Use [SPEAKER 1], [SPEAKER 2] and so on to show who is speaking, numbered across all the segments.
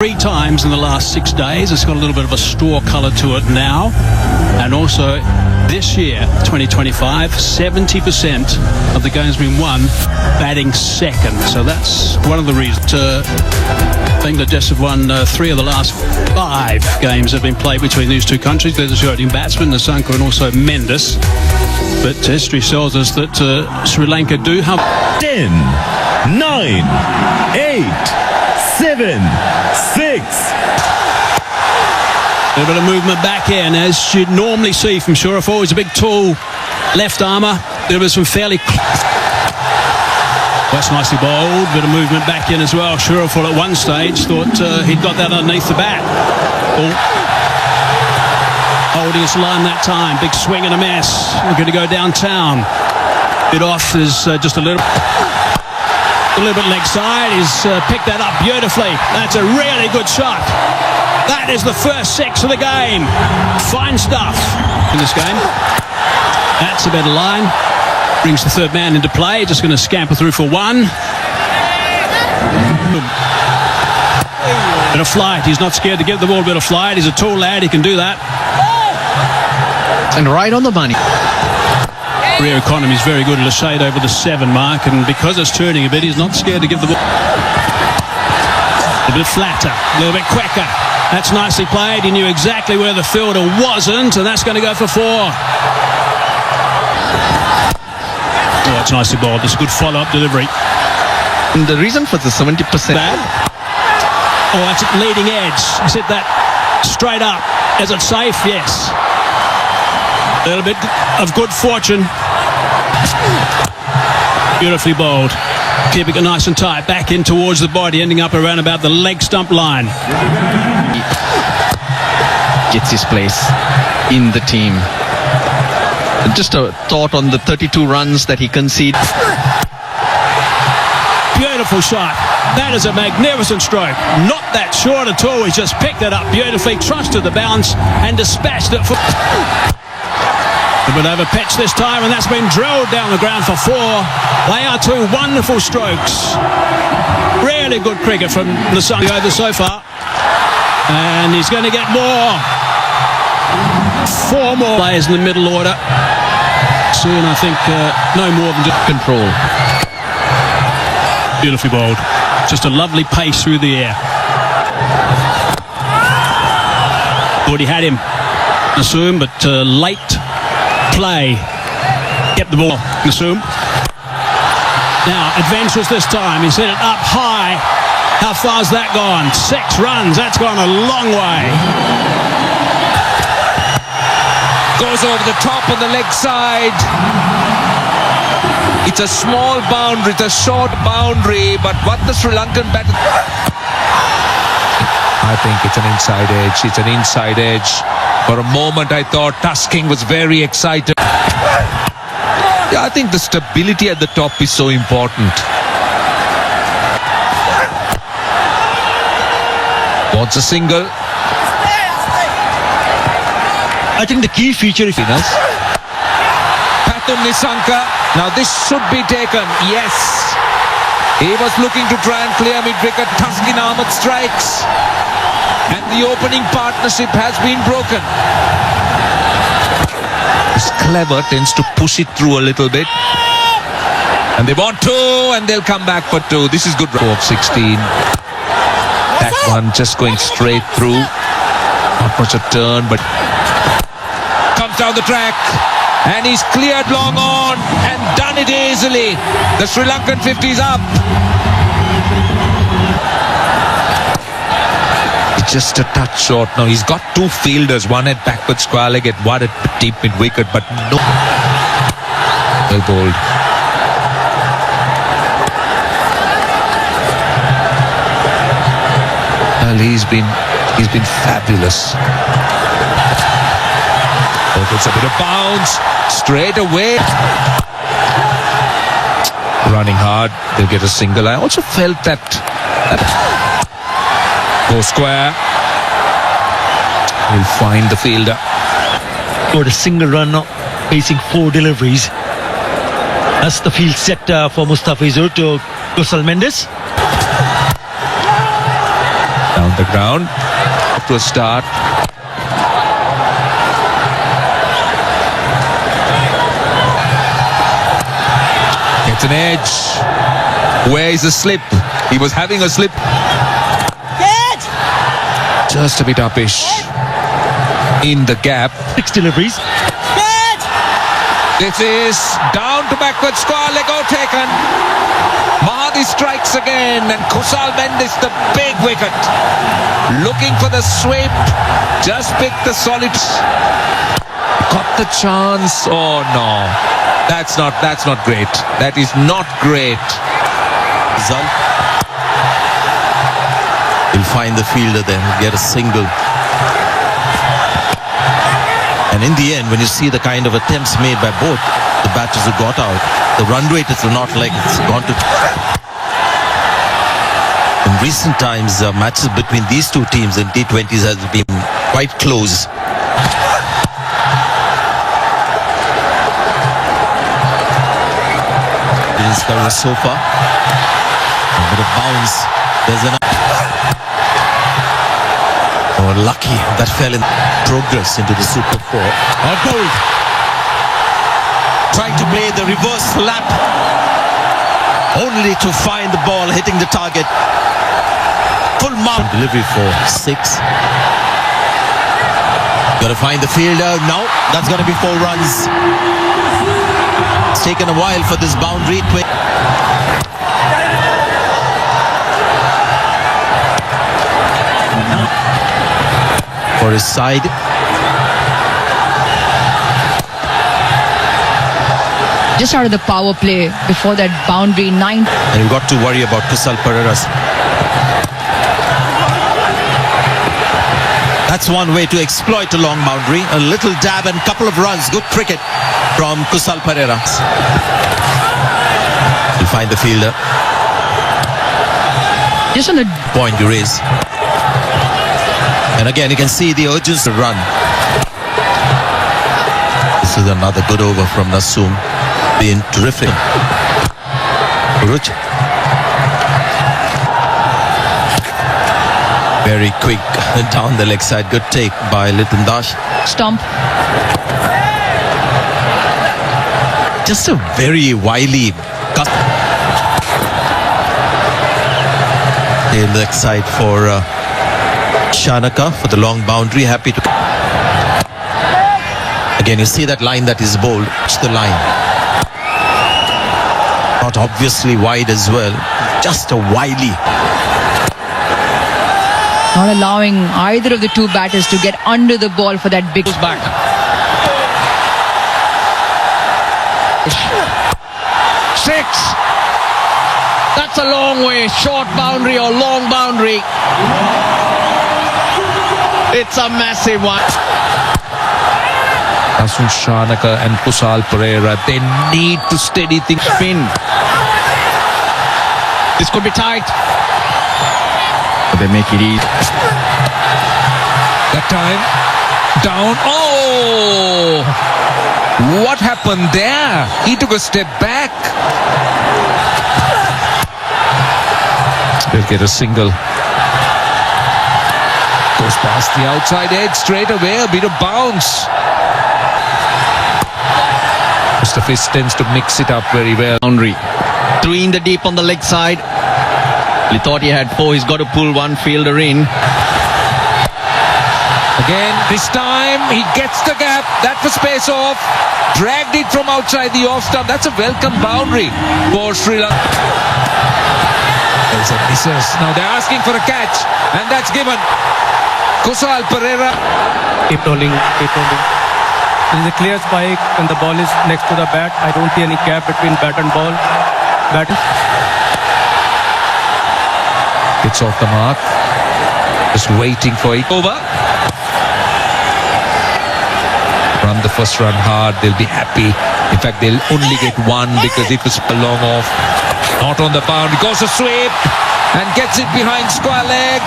[SPEAKER 1] 3 times in the last 6 days. It's got a little bit of a straw colour to it now. And also this year, 2025, 70% of the games been won batting second. So that's one of the reasons. Bangladesh have won 3 of the last 5 games that have been played between these two countries. There's a shooting batsman, Srilanka, and also Mendes. But history tells us that Sri Lanka do have
[SPEAKER 2] 10, 9, 8, 7, 6.
[SPEAKER 1] A little bit of movement back in, as you'd normally see from Shuraful. He's a big, tall left armour. There was some fairly... That's nicely bowled. Bit of movement back in as well. Shuraful at one stage thought he'd got that underneath the bat. Holding his line that time. Big swing and a miss. We're going to go downtown. Bit off is just a little bit leg side. He's picked that up beautifully. That's a really good shot. That is the first 6 of the game. Fine stuff in this game. That's a better line. Brings the third man into play. Just going to scamper through for 1. Bit of flight. He's not scared to give the ball a bit of flight. He's a tall lad. He can do that.
[SPEAKER 3] And right on the money.
[SPEAKER 1] Rear economy is very good at a shade over the 7 mark, and because it's turning a bit, he's not scared to give the ball. A bit flatter, a little bit quicker. That's nicely played. He knew exactly where the fielder wasn't, and that's going to go for 4. Oh, that's nicely bowled. It's a good follow-up delivery.
[SPEAKER 3] And the reason for the 70%...
[SPEAKER 1] Bad. Oh, that's at leading edge. He said that straight up. Is it safe? Yes. A little bit of good fortune. Beautifully bowled. Keeping it nice and tight. Back in towards the body, ending up around about the leg stump line.
[SPEAKER 3] Gets his place in the team. And just a thought on the 32 runs that he conceded.
[SPEAKER 1] Beautiful shot. That is a magnificent stroke. Not that short at all. He's just picked it up beautifully, trusted the bounce, and dispatched it for... A bit over pitch this time, and that's been drilled down the ground for 4. They are 2 wonderful strokes. Really good cricket from the Sun over so far. And he's going to get more. 4 more players in the middle order. Soon, I think, no more than just control. Beautifully bowled. Just a lovely pace through the air. Thought he had him, Nasum, but late play. Kept the ball, Nasum. Now, adventurous this time. He's hit it up high. How far's that gone? 6 runs. That's gone a long way.
[SPEAKER 4] Goes over the top on the leg side. It's a small boundary, it's a short boundary, but what the Sri Lankan batter... I think it's an inside edge. It's an inside edge. For a moment, I thought Tusking was very excited. Yeah, I think the stability at the top is so important. Wants a single.
[SPEAKER 5] I think the key feature is
[SPEAKER 4] Pathum Nisanka. Now this should be taken. Yes. He was looking to try and clear mid-wicket. Tuskin Ahmed strikes. And the opening partnership has been broken. He's clever, tends to push it through a little bit. And they want 2, and they'll come back for 2. This is good. 4-16. That one just going straight through. Not much a turn, but comes down the track. And he's cleared long on and done it easily. The Sri Lankan 50 is up. Just a touch short now. He's got 2 fielders, one at backward square leg, one at deep mid wicket, but no. Well bowled. Well, he's been fabulous. Oh, it's a bit of bounce straight away. Running hard, they'll get a single. I also felt that. Go square. He'll find the fielder.
[SPEAKER 5] got a single run facing 4 deliveries. That's the field set for Mustafizur to Gosal Mendes.
[SPEAKER 4] Down the ground. Up to a start. Gets an edge. Where is the slip? He was having a slip. Just a bit uppish. In the gap.
[SPEAKER 5] 6 deliveries.
[SPEAKER 4] This is down to backward square, Lego taken. Mahadi strikes again, and Kusal Mendis, the big wicket. Looking for the sweep. Just picked the solid. Got the chance. Oh no. That's not great. That is not great.
[SPEAKER 6] Zal. He'll find the fielder there, get a single. And in the end, when you see the kind of attempts made by both the batters who got out, the run rate is not like it's gone to... In recent times, matches between these two teams in T20s has been quite close. Didn't score so far. A bit of bounce. There's an... Oh, lucky that fell in progress into the Super 4. Oh, goal! Trying to play the reverse lap, only to find the ball hitting the target. Full mount delivery for 6. Got to find the fielder. No, that's going to be 4 runs. It's taken a while for this boundary. For his side.
[SPEAKER 7] Just out of the power play before that boundary 9.
[SPEAKER 6] And you've got to worry about Kusal Pereira's. That's one way to exploit a long boundary. A little dab and couple of runs. Good cricket from Kusal Pereira. He'll find the fielder.
[SPEAKER 7] Just on the
[SPEAKER 6] Point you raise. And again, you can see the urgency to run. This is another good over from Nasoom. Being terrific. Uruj. Very quick down the leg side. Good take by Litan Dash.
[SPEAKER 7] stump.
[SPEAKER 6] Just a very wily cut. The leg side for Shanaka for the long boundary. Happy to... Again, you see that line that is bold. It's the line. Not obviously wide as well. Just a wily.
[SPEAKER 7] Not allowing either of the two batters to get under the ball for that big
[SPEAKER 3] Back. Six. That's a long way. Short boundary or long boundary. It's a massive one.
[SPEAKER 4] Asun Shanaka and Kusal Pereira, they need to steady things.
[SPEAKER 3] Spin. This could be tight. But they make it easy.
[SPEAKER 4] That time, down. Oh! What happened there? He took a step back. They'll get a single. Goes past the outside edge straight away. A bit of bounce. Mustafiz tends to mix it up very well.
[SPEAKER 3] Boundary. 3 in the deep on the leg side. He thought he had 4. He's got to pull one fielder in.
[SPEAKER 4] Again, this time he gets the gap. That was space off. Dragged it from outside the off stump. That's a welcome boundary for Sri Lanka. There's a misses. Now they're asking for a catch, and that's given. Kusal Pereira.
[SPEAKER 8] Keep rolling, keep rolling. There is a clear spike and the ball is next to the bat. I don't see any gap between bat and ball. Bat.
[SPEAKER 4] It's off the mark. Just waiting for it. Over. Run the first run hard. They'll be happy. In fact, they'll only get one because it was long off. Not on the bound. It goes a sweep and gets it behind square leg.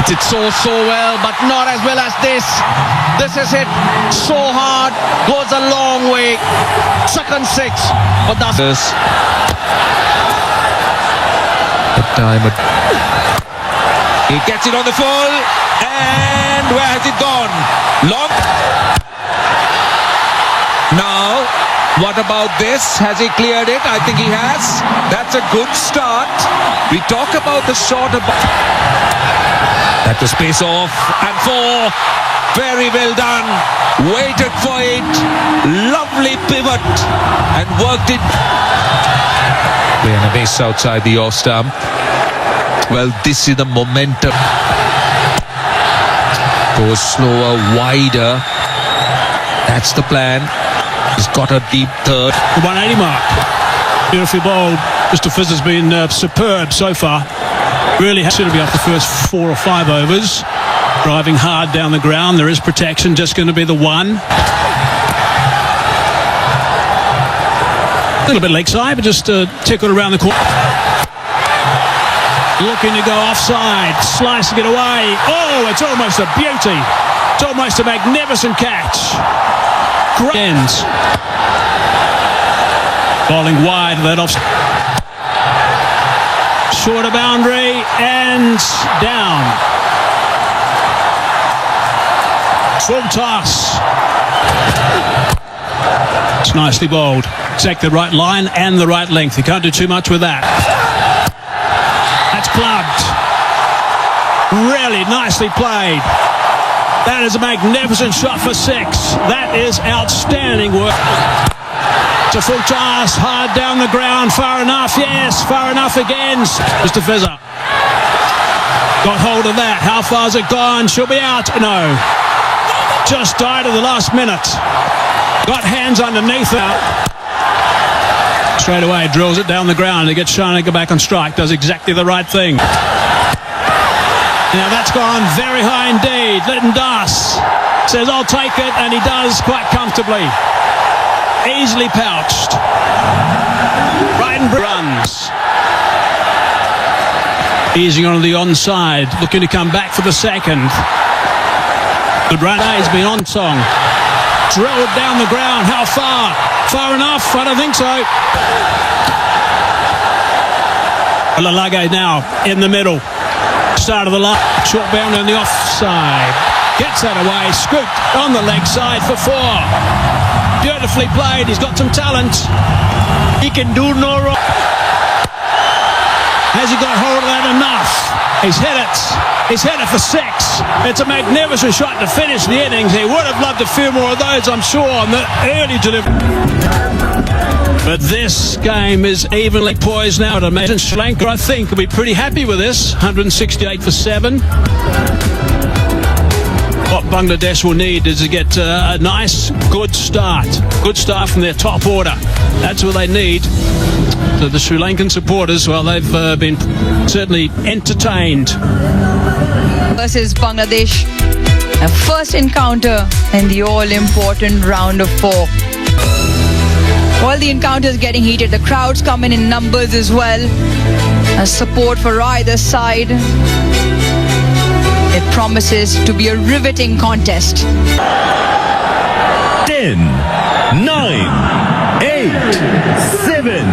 [SPEAKER 3] It did so well, but not as well as this. This is hit so hard. Goes a long way. Second 6. But that's...
[SPEAKER 4] That time He gets it on the full, and where has it gone? Long. Now, what about this? Has he cleared it? I think he has. That's a good start. We talk about the short of... That was pace off, and 4. Very well done. Waited for it. Lovely pivot, and worked it. Playing a base outside the off stump. Well, this is the momentum. Goes slower, wider. That's the plan. He's got a deep third.
[SPEAKER 1] The 180 mark. Beautifully bowled. Mr. Fizz has been superb so far. Really should be off the first 4 or 5 overs. Driving hard down the ground. There is protection. Just going to be the 1. A little bit leg side, but just tickled around the corner. Looking to go offside. Slicing it away. Oh, it's almost a beauty. It's almost a magnificent catch. Great ends. Bowling wide of that offside. Shorter boundary and down. Full toss. It's nicely bowled. Exactly the right line and the right length. You can't do too much with that. That's clubbed. Really nicely played. That is a magnificent shot for 6. That is outstanding work. It's a full toss, hard down the ground, far enough, yes, far enough again. Mr. Fizzer got hold of that. How far's it gone? She'll be out. No. Just died at the last minute. Got hands underneath her. Straight away, drills it down the ground. He gets Srilanka back on strike. Does exactly the right thing. Now that's gone very high indeed. Lytton Das says, I'll take it, and he does quite comfortably. Easily pouched. Brighton runs. Easing on the onside. Looking to come back for the second. Good run. He's been on song. Drilled down the ground. How far? Far enough? I don't think so. Lalage now in the middle. Start of the line. Short bound on the offside. Gets that away. Scooped on the leg side for 4. Beautifully played. He's got some talent. He can do no wrong. Has he got hold of that enough? He's hit it. He's hit it for 6. It's a magnificent shot to finish the innings. He would have loved a few more of those, I'm sure, on the early delivery. But this game is evenly poised now. I'd imagine Sri Lanka, I think, will be pretty happy with this. 168 for 7. What Bangladesh will need is to get a nice, good start. Good start from their top order. That's what they need. So the Sri Lankan supporters, well, they've been certainly entertained.
[SPEAKER 7] Versus Bangladesh. A first encounter in the all-important round of 4. All the encounters getting heated. The crowds come in numbers as well. Support for either side. It promises to be a riveting contest.
[SPEAKER 2] 10, 9, 8, 7.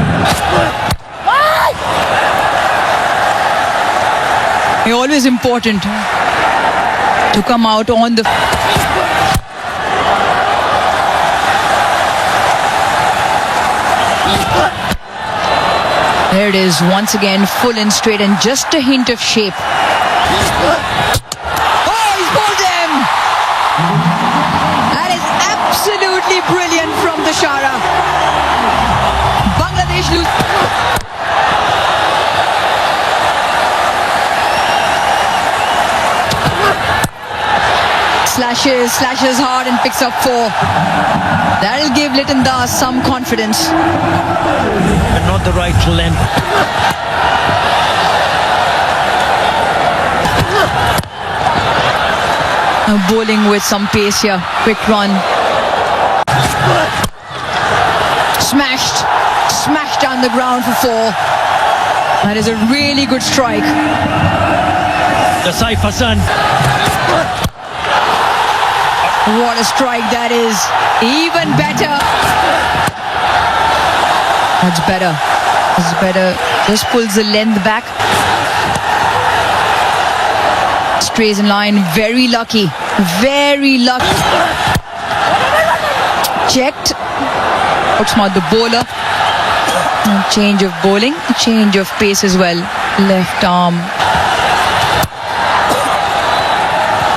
[SPEAKER 7] It's always important to come out on the... There it is, once again, full and straight, and just a hint of shape. Oh, he's bowled him! That is absolutely brilliant from the Shara. Bangladesh lose. Slashes hard and picks up 4. That'll give Lytton Das some confidence.
[SPEAKER 5] But not the right length.
[SPEAKER 7] Bowling with some pace here. Quick run. Smashed down the ground for 4. That is a really good strike.
[SPEAKER 5] The Saif Hassan.
[SPEAKER 7] What a strike that is. Even better. That's better. Just pulls the length back. Stays in line. Very lucky. Very lucky. Checked. Outsmart the bowler. And change of bowling. Change of pace as well. Left arm.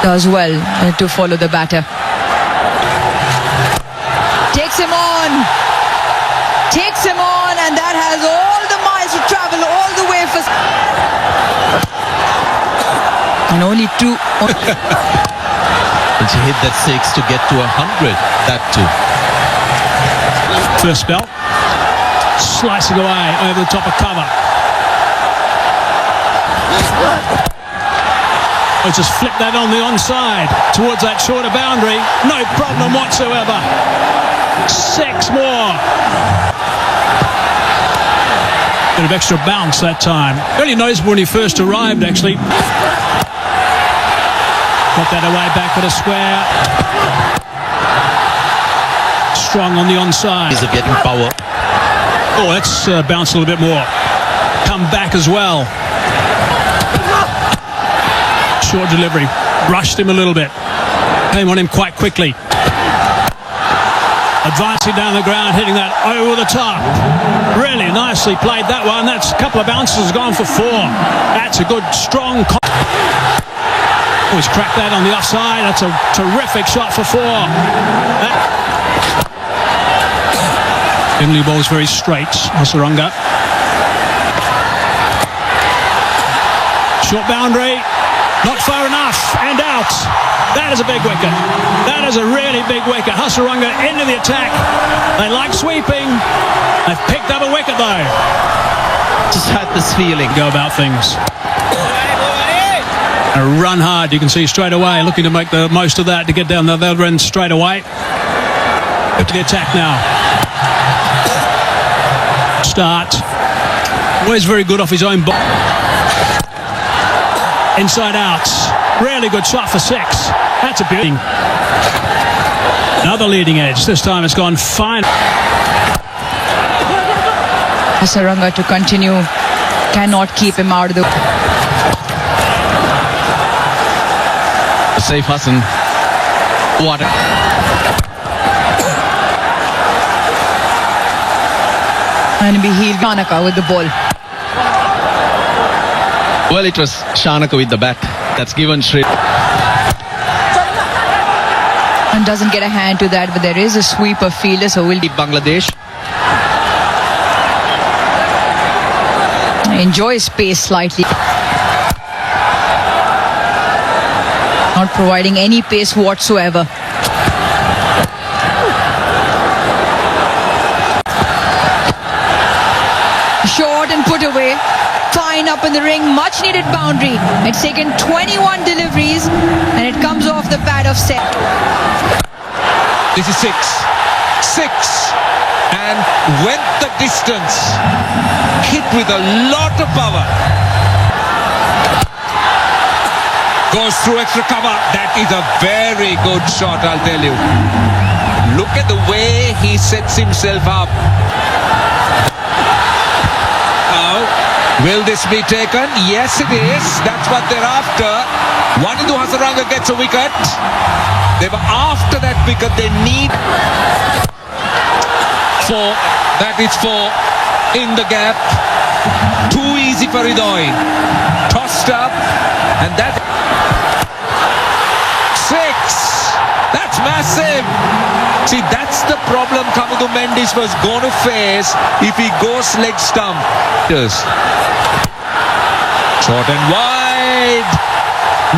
[SPEAKER 7] Does well to follow the batter. Takes him on. Takes him on, and that has all the miles to travel all the way for. And only two.
[SPEAKER 6] And she hit that 6 to get to 100. That too.
[SPEAKER 1] First spell. Slicing away over the top of cover. Oh, just flip that on the onside towards that shorter boundary. No problem whatsoever. 6 more. Bit of extra bounce that time. Only noticeable when he first arrived, actually. Got that away back with a square. Strong on the onside.
[SPEAKER 6] He's getting power.
[SPEAKER 1] Oh, let's bounce a little bit more. Come back as well. Short delivery. Rushed him a little bit. Came on him quite quickly. Advancing down the ground, hitting that over the top. Really nicely played that one. That's a couple of bounces gone for 4. That's a good, strong... Always cracked that on the offside. That's a terrific shot for 4. Emily bowls very straight. Hasaranga. Short boundary. Not far enough, and out. That is a big wicket. That is a really big wicket. Hasaranga into the attack. They like sweeping. They've picked up a wicket though.
[SPEAKER 6] Just had this feeling.
[SPEAKER 1] Go about things. A run hard, you can see straight away. Looking to make the most of that to get down the other end straight away. To the attack now. Start. Always very good off his own ball. Inside out. Really good shot for 6. That's a beauty. Another leading edge. This time it's gone fine.
[SPEAKER 7] Hasaranga to continue. Cannot keep him out of the...
[SPEAKER 3] Safe Hassan. What?
[SPEAKER 7] And be healed. Shanaka with the ball.
[SPEAKER 3] Well, it was Shanaka with the bat. That's given Sri.
[SPEAKER 7] And doesn't get a hand to that, but there is a sweeper fielder, so will
[SPEAKER 3] Keep Bangladesh.
[SPEAKER 7] enjoy space slightly. Not providing any pace whatsoever. Short and put away. Fine up in the ring. Much needed boundary. It's taken 21 deliveries and it comes off the bat of set.
[SPEAKER 4] This is 6. 6. And went the distance. Hit with a lot of power. Goes through extra cover. That is a very good shot, I'll tell you. Look at the way he sets himself up. Now, will this be taken? Yes, it is. That's what they're after. Wanindu Hasaranga gets a wicket. They were after that wicket. They need 4. That is 4 in the gap. Too easy for Hridoy. Tossed up. And that 6. That's massive. See, that's the problem Kamudu Mendis was going to face if he goes leg stump. Short and wide.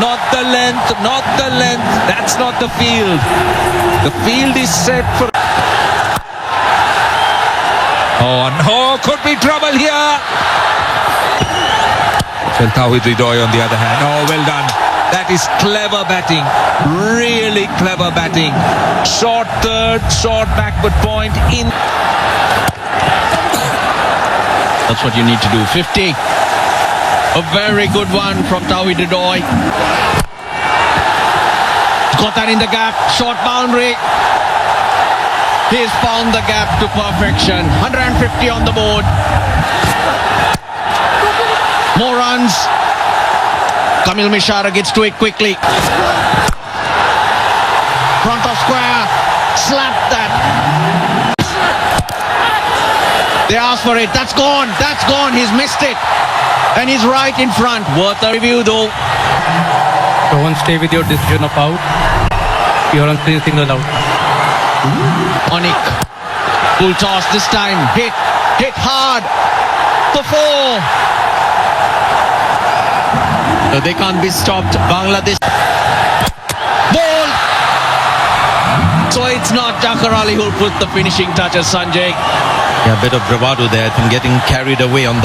[SPEAKER 4] Not the length, not the length. That's not the field. The field is set for... Oh no, could be trouble here. Well, Tawhid Hridoy on the other hand. Oh, well done. That is clever batting. Really clever batting. Short third, short backward point in.
[SPEAKER 3] That's what you need to do. 50. A very good one from Tawhid Hridoy. Got that in the gap. Short boundary. He's found the gap to perfection. 150 on the board. More runs. Kamil Mishara gets to it quickly. Front of square. Slap that. They asked for it. That's gone. That's gone. He's missed it. And he's right in front. Worth a review though.
[SPEAKER 8] Don't stay with your decision of out. You're on clean signal out.
[SPEAKER 3] Onik. Full toss this time. Hit. Hit hard. For 4.
[SPEAKER 6] So they can't be stopped. Bangladesh.
[SPEAKER 3] Ball. So it's not Jafar Ali who'll put the finishing touches, Sanjay.
[SPEAKER 6] Yeah, a bit of bravado there. I think getting carried away on that.